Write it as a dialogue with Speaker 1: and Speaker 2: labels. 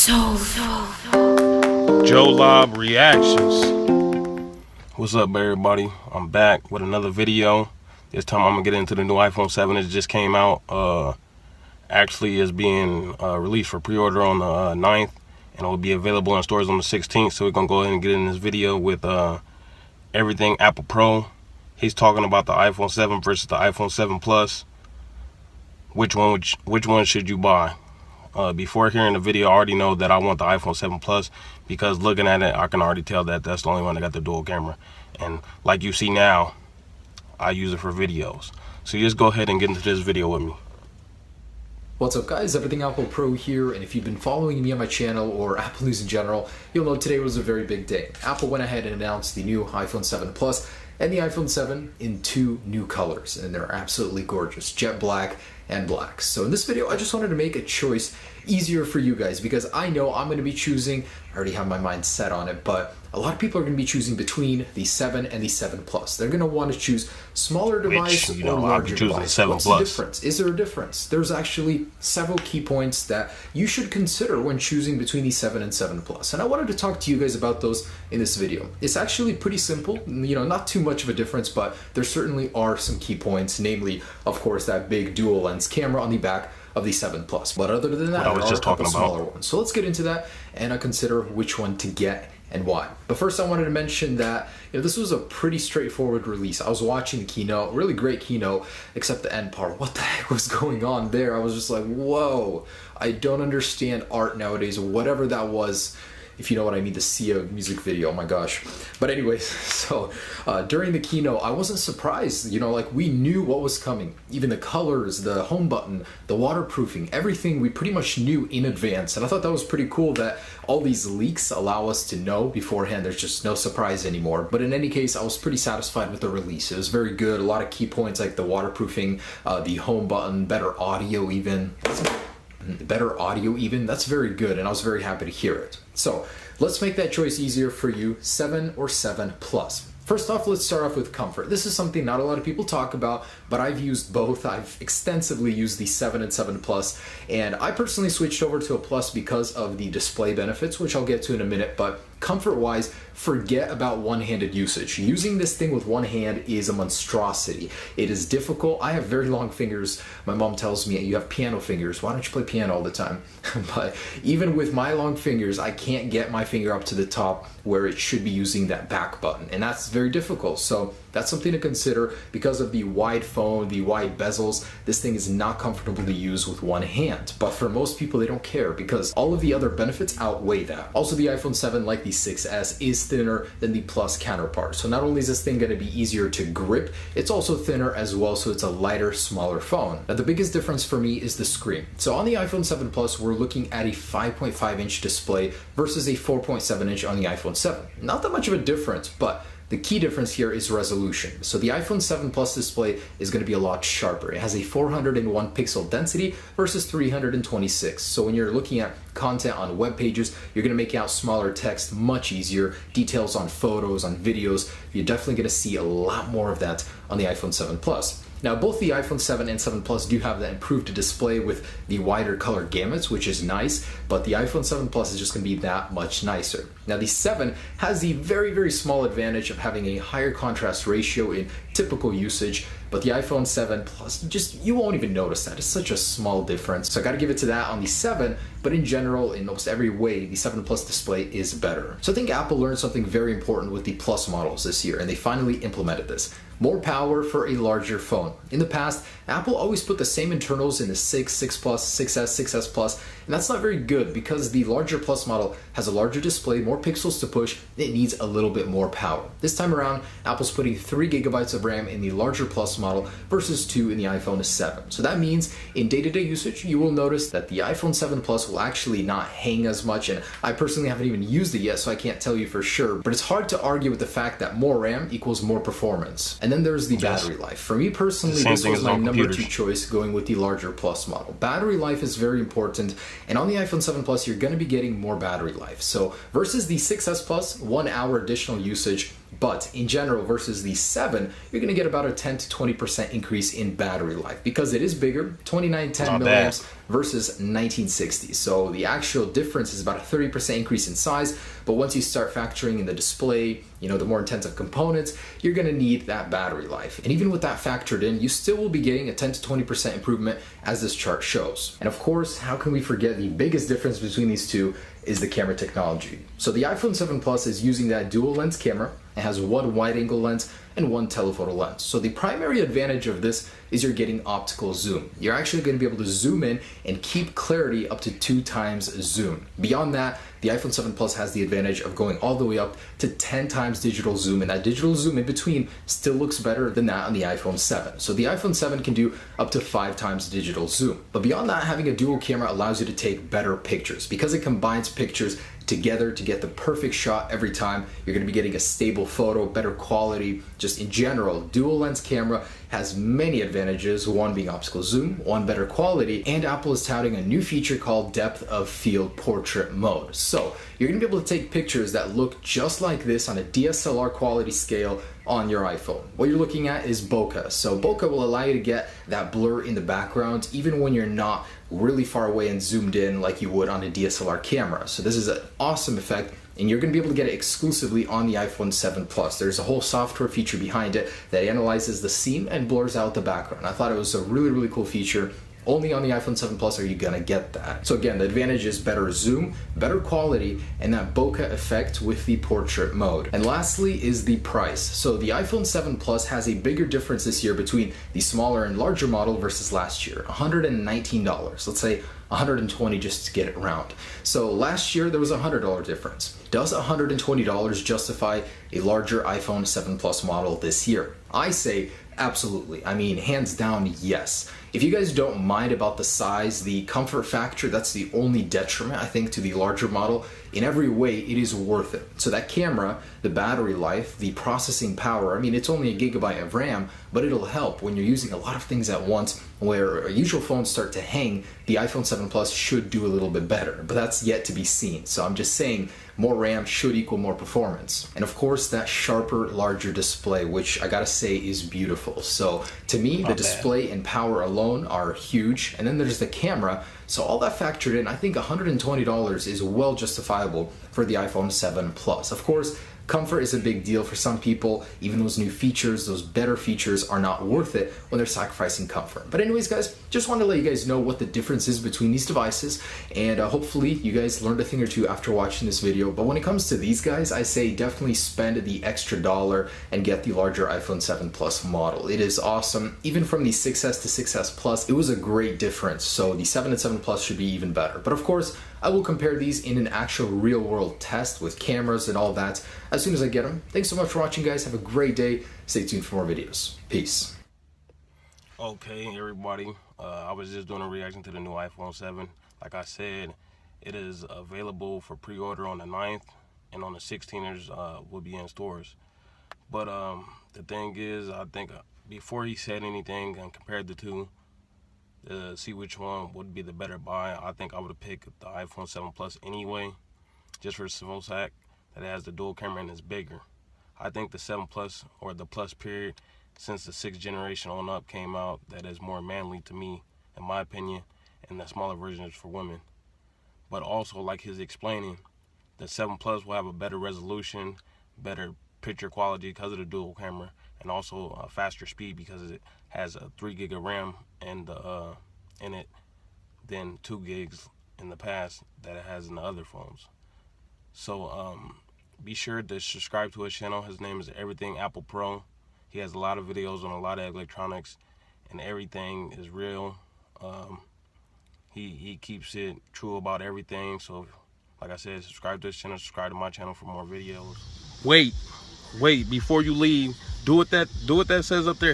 Speaker 1: Joe Lob Reactions. What's up, everybody? I'm back with another video. This time I'm gonna get into the new iPhone 7 that just came out. Actually is being released for pre-order on the 9th, and it will be available in stores on the 16th. So we're gonna go ahead and get in this video with everything Apple Pro. He's talking about the iPhone 7 versus the iPhone 7 Plus. Which one should you buy? Before hearing the video, I already know that I want the iPhone 7 Plus, because looking at it, I can already tell that that's the only one that got the dual camera. And like you see now, I use it for videos. So you just go ahead and get into this video with me.
Speaker 2: What's up, guys? Everything Apple Pro here, and if you've been following me on my channel or Apple News in general, you'll know today was a very big day. Apple went ahead and announced the new iPhone 7 Plus and the iPhone 7 in two new colors, and they're absolutely gorgeous, jet black and black. So in this video, I just wanted to make a choice easier for you guys, because I know I'm going to be choosing, I already have my mind set on it, but a lot of people are going to be choosing between the 7 and the 7 Plus. They're going to want to choose smaller device or larger device. What's the difference? Is there a difference? There's actually several key points that you should consider when choosing between the 7 and 7 Plus. And I wanted to talk to you guys about those in this video. It's actually pretty simple, not too much of a difference, but there certainly are some key points, namely, of course, that big dual lens camera on the back of the 7 Plus. But other than that, there are a couple smaller ones. So let's get into that and consider which one to get and why. But first, I wanted to mention that this was a pretty straightforward release. I was watching the keynote, really great keynote, except the end part. What the heck was going on there? I was just like, whoa, I don't understand art nowadays, whatever that was. If you know what I mean, the Sia music video, oh my gosh. But anyways, so during the keynote, I wasn't surprised, like we knew what was coming. Even the colors, the home button, the waterproofing, everything we pretty much knew in advance. And I thought that was pretty cool that all these leaks allow us to know beforehand. There's just no surprise anymore. But in any case, I was pretty satisfied with the release. It was very good. A lot of key points like the waterproofing, the home button, better audio even. That's very good, and I was very happy to hear it. So let's make that choice easier for you, 7 or 7 Plus. First off, let's start off with comfort. This is something not a lot of people talk about, but I've used both. I've extensively used the 7 and 7 Plus, and I personally switched over to a Plus because of the display benefits, which I'll get to in a minute. But comfort-wise, forget about one-handed usage. Using this thing with one hand is a monstrosity. It is difficult. I have very long fingers. My mom tells me, you have piano fingers. Why don't you play piano all the time? But even with my long fingers, I can't get my finger up to the top where it should be using that back button. And that's very difficult. So that's something to consider. Because of the wide phone, the wide bezels, this thing is not comfortable to use with one hand. But for most people, they don't care because all of the other benefits outweigh that. Also, the iPhone 7, like the 6S, is thinner than the Plus counterpart. So not only is this thing going to be easier to grip, it's also thinner as well, so it's a lighter, smaller phone. Now, the biggest difference for me is the screen. So on the iPhone 7 Plus, we're looking at a 5.5-inch display versus a 4.7-inch on the iPhone 7. Not that much of a difference, but the key difference here is resolution. So the iPhone 7 Plus display is going to be a lot sharper. It has a 401 pixel density versus 326. So when you're looking at content on web pages, you're going to make out smaller text much easier. Details on photos, on videos, you're definitely going to see a lot more of that on the iPhone 7 Plus. Now, both the iPhone 7 and 7 Plus do have that improved display with the wider color gamuts, which is nice, but the iPhone 7 Plus is just going to be that much nicer. Now, the 7 has the very, very small advantage of having a higher contrast ratio in typical usage, but the iPhone 7 Plus, you won't even notice that. It's such a small difference. So I got to give it to that on the 7, but in general, in almost every way, the 7 Plus display is better. So I think Apple learned something very important with the Plus models this year, and they finally implemented this. More power for a larger phone. In the past, Apple always put the same internals in the 6, 6 Plus, 6S, 6S Plus, and that's not very good because the larger Plus model has a larger display, more pixels to push, it needs a little bit more power. This time around, Apple's putting 3 GB of RAM in the larger Plus model versus 2 in the iPhone 7. So that means in day-to-day usage, you will notice that the iPhone 7 Plus will actually not hang as much, and I personally haven't even used it yet, so I can't tell you for sure, but it's hard to argue with the fact that more RAM equals more performance. And then there's the battery life. For me personally, this was my number 2 choice, going with the larger Plus model. Battery life is very important, and on the iPhone 7 Plus, you're going to be getting more battery life. So versus the 6S Plus, 1 hour additional usage, but in general versus the 7, you're going to get about a 10 to 20% increase in battery life because it is bigger, 2910 milliamps versus 1960. So the actual difference is about a 30% increase in size, but once you start factoring in the display, the more intensive components, you're gonna need that battery life. And even with that factored in, you still will be getting a 10 to 20% improvement as this chart shows. And of course, how can we forget the biggest difference between these two is the camera technology. So the iPhone 7 Plus is using that dual lens camera. It has one wide angle lens and one telephoto lens. So the primary advantage of this is you're getting optical zoom. You're actually going to be able to zoom in and keep clarity up to 2 times zoom. Beyond that, the iPhone 7 Plus has the advantage of going all the way up to 10 times digital zoom, and that digital zoom in between still looks better than that on the iPhone 7. So the iPhone 7 can do up to 5 times digital zoom. But beyond that, having a dual camera allows you to take better pictures because it combines pictures together to get the perfect shot every time. You're going to be getting a stable photo, better quality. Just in general, dual lens camera has many advantages, one being optical zoom, one better quality, and Apple is touting a new feature called depth of field portrait mode. So you're going to be able to take pictures that look just like this on a DSLR quality scale on your iPhone. What you're looking at is bokeh. So bokeh will allow you to get that blur in the background even when you're not really far away and zoomed in like you would on a DSLR camera. So this is an awesome effect, and you're going to be able to get it exclusively on the iPhone 7 Plus. There's a whole software feature behind it that analyzes the scene and blurs out the background. I thought it was a really, really cool feature. Only on the iPhone 7 Plus are you gonna get that. So again, the advantage is better zoom, better quality, and that bokeh effect with the portrait mode. And lastly is the price. So the iPhone 7 Plus has a bigger difference this year between the smaller and larger model versus last year, $119. Let's say $120 just to get it round. So last year there was a $100 difference. Does $120 justify a larger iPhone 7 Plus model this year? I say absolutely. I mean, hands down, yes. If you guys don't mind about the size, the comfort factor, that's the only detriment, I think, to the larger model. In every way, it is worth it. So that camera, the battery life, the processing power, I mean, it's only a gigabyte of RAM, but it'll help when you're using a lot of things at once. Where usual phones start to hang, the iPhone 7 Plus should do a little bit better, but that's yet to be seen. So I'm just saying, more RAM should equal more performance. And of course, that sharper, larger display, which I gotta say is beautiful. So to me, the display and power alone are huge. And then there's the camera. So all that factored in, I think $120 is well justifiable for the iPhone 7 Plus. Of course, comfort is a big deal for some people. Even those new features, those better features are not worth it when they're sacrificing comfort. But anyways, guys, just wanted to let you guys know what the difference is between these devices, and hopefully you guys learned a thing or two after watching this video. But when it comes to these guys, I say definitely spend the extra dollar and get the larger iPhone 7 Plus model. It is awesome. Even from the 6S to 6S Plus, it was a great difference. So the 7 and 7 Plus should be even better. But of course, I will compare these in an actual real world test with cameras and all that as soon as I get them. Thanks so much for watching, guys. Have a great day. Stay tuned for more videos. Peace.
Speaker 1: Okay, everybody. I was just doing a reaction to the new iPhone 7. Like I said, it is available for pre-order on the 9th, and on the 16ers will be in stores. But the thing is, I think before he said anything and compared the two, to see which one would be the better buy, I think I would have picked the iPhone 7 Plus anyway, just for the simple fact that it has the dual camera and it's bigger. I think the 7 Plus, or the Plus period, since the 6th generation on up came out, that is more manly to me, in my opinion, and the smaller version is for women. But also, like he's explaining, the 7 Plus will have a better resolution, better picture quality because of the dual camera, and also a faster speed because it has a 3 gig of RAM in it than 2 gigs in the past that it has in the other phones. So be sure to subscribe to his channel. His name is Everything Apple Pro. He has a lot of videos on a lot of electronics, and everything is real. He keeps it true about everything. So like I said, subscribe to his channel, subscribe to my channel for more videos. Wait, before you leave, do what that says up there.